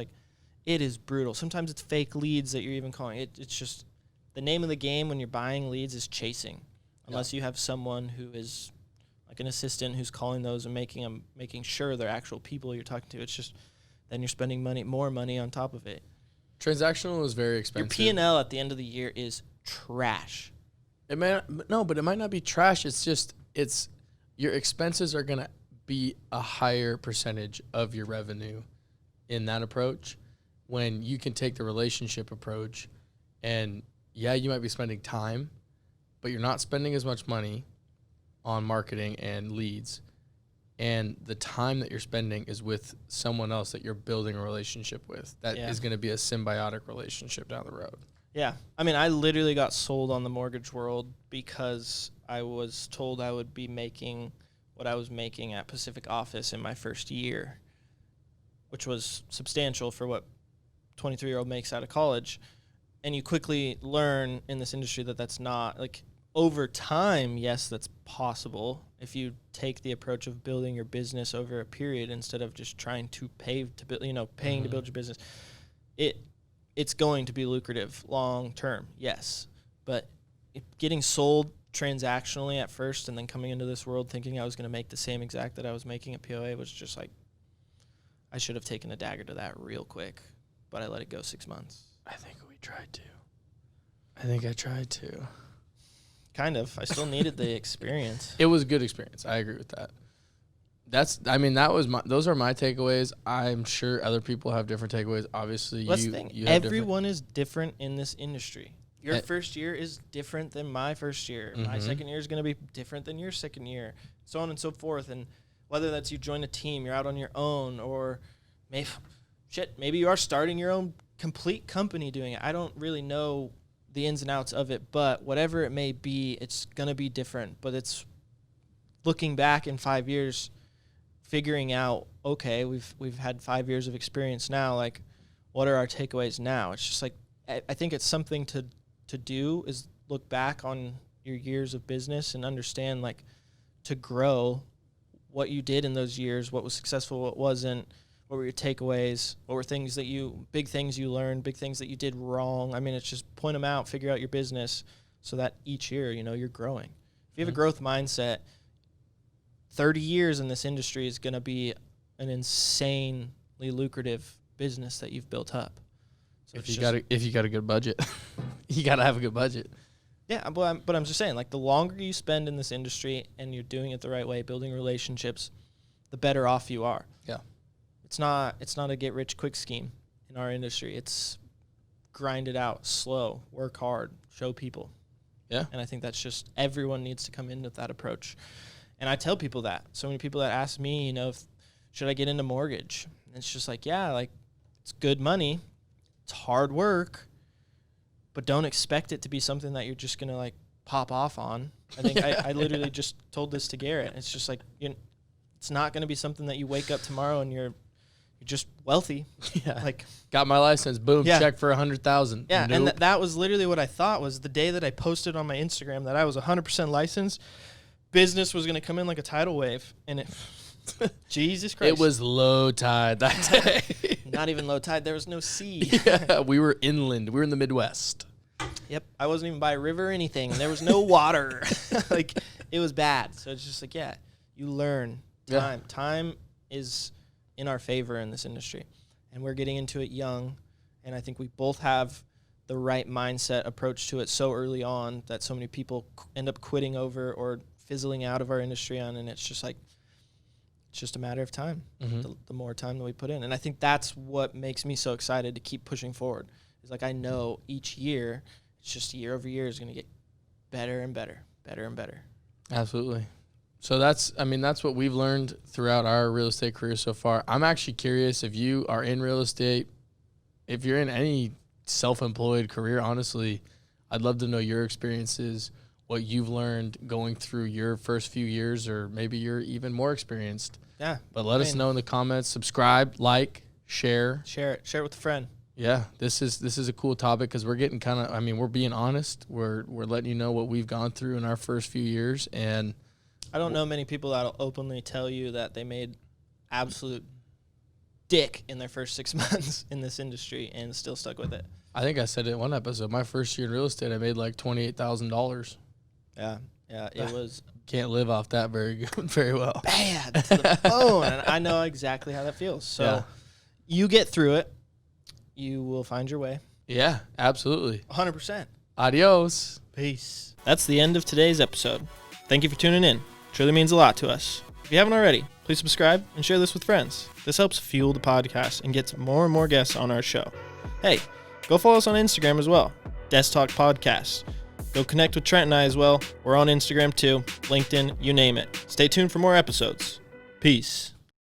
it is brutal. Sometimes it's fake leads that you're even calling. It's just the name of the game when you're buying leads is chasing, unless you have someone who is like an assistant who's calling those and making sure they're actual people you're talking to. It's just then you're spending more money on top of it. Transactional is very expensive. Your P&L at the end of the year is trash. But it might not be trash. It's just your expenses are gonna be a higher percentage of your revenue in that approach when you can take the relationship approach and you might be spending time, but you're not spending as much money on marketing and leads. And the time that you're spending is with someone else that you're building a relationship with. That is going to be a symbiotic relationship down the road. Yeah. I mean, I literally got sold on the mortgage world because I was told I would be making what I was making at Pacific Office in my first year, which was substantial for what 23-year-old makes out of college. And you quickly learn in this industry that that's not, like, over time, yes, that's possible if you take the approach of building your business over a period instead of just trying to paying to build your business. It's going to be lucrative long term, yes. But getting sold transactionally at first and then coming into this world thinking I was going to make the same exact that I was making at POA was just like, I should have taken a dagger to that real quick, but I let it go 6 months. I think we tried to. I think I tried to. Kind of. I still needed the experience. It was a good experience. I agree with that. Those are my takeaways. I'm sure other people have different takeaways. Obviously, That's the thing. Everyone is different in this industry. Your first year is different than my first year. Mm-hmm. My second year is going to be different than your second year, so on and so forth. And whether that's you join a team, you're out on your own, or maybe you are starting your own complete company doing it. I don't really know the ins and outs of it, but whatever it may be, it's going to be different. But it's looking back in 5 years, figuring out, okay, we've had 5 years of experience now. Like, what are our takeaways now? It's just like, I think it's something to do is look back on your years of business and understand, like, to grow what you did in those years, what was successful, what wasn't, what were your takeaways, what were big things you learned, big things that you did wrong. I mean, it's just point them out, figure out your business so that each year, you're growing. If you have a growth mindset, 30 years in this industry is going to be an insanely lucrative business that you've built up. So if you got a good budget, you got to have a good budget. Yeah, but I'm just saying, like, the longer you spend in this industry and you're doing it the right way, building relationships, the better off you are. Yeah. It's not a get rich quick scheme in our industry. It's grind it out, slow, work hard, show people. Yeah. And I think that's just, everyone needs to come in with that approach. And I tell people that. So many people that ask me, should I get into mortgage? And it's just like, yeah, like, it's good money. It's hard work, but don't expect it to be something that you're just going to, like, pop off on. I think I literally just told this to Garrett. It's just like, it's not going to be something that you wake up tomorrow and you're just wealthy. Yeah. Like, got my license, boom, check for $100,000. Yeah. Nope. And that was literally what I thought was the day that I posted on my Instagram that I was 100% licensed, business was going to come in like a tidal wave. And it, Jesus Christ. It was low tide that day. Not even low tide. There was no sea. Yeah, we were inland. We were in the Midwest. Yep. I wasn't even by a river or anything. There was no water. Like, it was bad. So it's just like, yeah, you learn. Time is in our favor in this industry. And we're getting into it young. And I think we both have the right mindset approach to it so early on that so many people end up quitting over or fizzling out of our industry on. And it's just like, it's just a matter of time, the more time that we put in. And I think that's what makes me so excited to keep pushing forward. It's like, I know each year, it's just year over year is going to get better and better, better and better. Absolutely. So that's what we've learned throughout our real estate career so far. I'm actually curious if you are in real estate, if you're in any self-employed career, honestly, I'd love to know your experiences, what you've learned going through your first few years, or maybe you're even more experienced. Yeah. But let us know in the comments, subscribe, like, share. Share it with a friend. Yeah, this is a cool topic because we're getting we're being honest. We're letting you know what we've gone through in our first few years. And I don't know many people that'll openly tell you that they made absolute dick in their first 6 months in this industry and still stuck with it. I think I said it in one episode. My first year in real estate, I made like $28,000. Yeah, it was. Can't live off that very well. Bad to the bone, and I know exactly how that feels. So you get through it. You will find your way. Yeah, absolutely. 100%. Adios. Peace. That's the end of today's episode. Thank you for tuning in. It truly means a lot to us. If you haven't already, Please subscribe and share this with friends. This helps fuel the podcast and gets more and more guests on our show. Hey, go follow us on Instagram as well, Desk Talk Podcast. Go connect with Trent and I as well. We're on Instagram too, LinkedIn, you name it. Stay tuned for more episodes. Peace.